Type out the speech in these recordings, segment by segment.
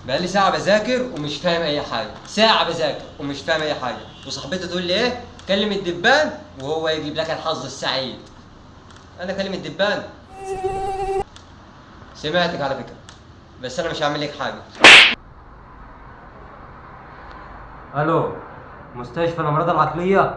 بقالي ساعة بذاكر ومش فاهم أي حاجة، ساعة بذاكر ومش فاهم أي حاجة، وصاحبتي تقول لي إيه؟ كلم الدبان وهو يجيب لك الحظ السعيد. أنا أكلم الدبان؟ سمعتك على فكرة، بس أنا مش هعمل لك حاجة. الو، مستشفى الامراض العقليه.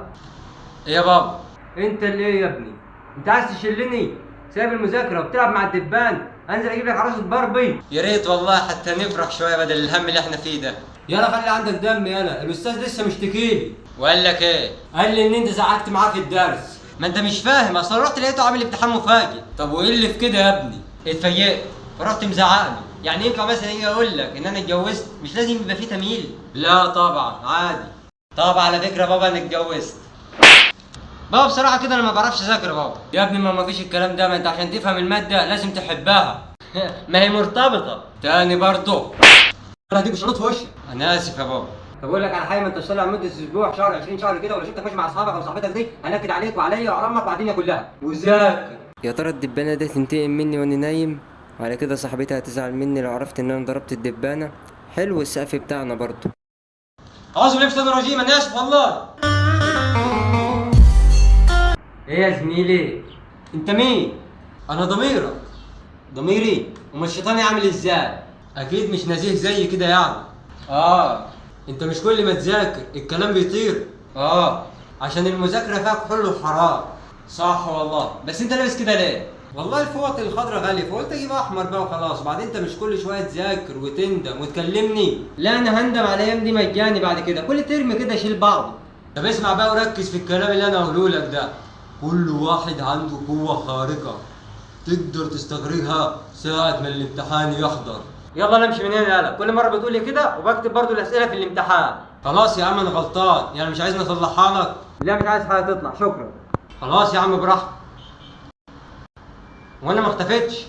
إيه يا بابا؟ انت اللي ايه يا ابني؟ انت عايز تشلني؟ سايب المذاكره وبتلعب مع الدبان؟ انزل اجيب لك عروسه باربي. يا ريت والله حتى نفرح شوية بدل الهم اللي إحنا فيه ده. يلا خلي عندك دم، يلا الاستاذ لسه مشتكيلي. وقال لك إيه؟ قال لي ان انت زعقت معاه في الدرس. ما أنت مش فاهم، أصل رحت لقيته عامل امتحان مفاجئ. طب وايه اللي في كده يا ابني؟ اتفاجئت فرحت مزعقني. يعني ينفع مثلا اجي اقول لك ان انا اتجوزت؟ مش لازم يبقى فيه تمييل. لا طبعا عادي. طب على فكره بابا انا اتجوزت. بابا بصراحه كده انا ما بعرفش اذاكر بابا. يا ابني ما فيش الكلام ده، ما انت عشان تفهم الماده لازم تحبها. ما هي مرتبطه. تاني برضه هديك شروط في وشك. انا اسف يا بابا. طب اقول لك على حاجه، ما انتش طالع مده اسبوع شهر 20 شهر كده، ولا شفتك ماشي مع اصحابك او صاحبتك دي هنكد عليك وعليا وعلى امك وعلى الدنيا كلها. وذاكر. يا ترى الدبانة دي تنتقم مني وانا نايم؟ وعلى كده صاحبتي هتزعل مني لو عرفت ان انا ضربت الدبانة. حلو السقف بتاعنا برضو. اعوذ بالله من الشيطان الرجيم، انا اسف والله. ايه يا زميلي؟ انت مين؟ انا ضميرك. ضميري؟ امال الشيطان يعمل ازاي؟ اكيد مش نزيه زي كده يعني. انت مش كل ما تذاكر الكلام بيطير. عشان المذاكره فيها كحول وحرام. صح والله، بس انت لابس كده ليه؟ والله الفوط الخضرا غالية، فقلت اجيب احمر بقى وخلاص. بعدين انت مش كل شويه تذاكر وتندم وتكلمني. لا انا هندم على الايام دي مجاني بعد كده، كل ترم كده شيل بعض. طب اسمع بقى وركز في الكلام اللي انا هقوله لك ده. كل واحد عنده قوه خارقه تقدر تستخرجها ساعه ما الامتحان يحضر. يلا نمشي من هنا. يلا كل مره بتقول لي كده وبكتب برضو الاسئله في الامتحان. خلاص يا عم انا غلطان، يعني مش عايزني اصلحها لك؟ لا مش عايز حاجه تطلع، شكرا. خلاص يا عم براحتك. وانا ما اختفتش.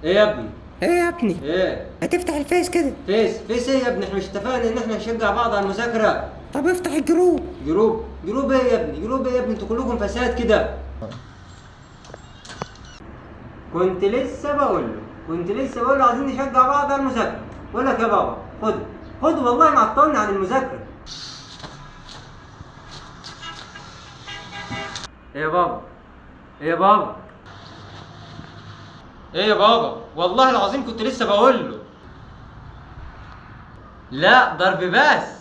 ايه يا ابني؟ ايه يا ابني؟ ايه؟ هتفتح الفيس كده؟ فيس ايه يا ابني؟ احنا مش اتفقنا ان احنا نشجع بعض على المذاكره؟ طب افتح الجروب. جروب ايه يا ابني؟ جروب ايه يا ابني؟ انتوا كلكم فساد كده. كنت لسه بقول له عايزين نشجع بعض على المذاكره. بقول لك يا بابا خد والله معطلني عن المذاكره. ايه يا بابا؟ ايه يا بابا؟ ايه يا بابا؟ والله العظيم كنت لسه بقول له. لا ضرب بس.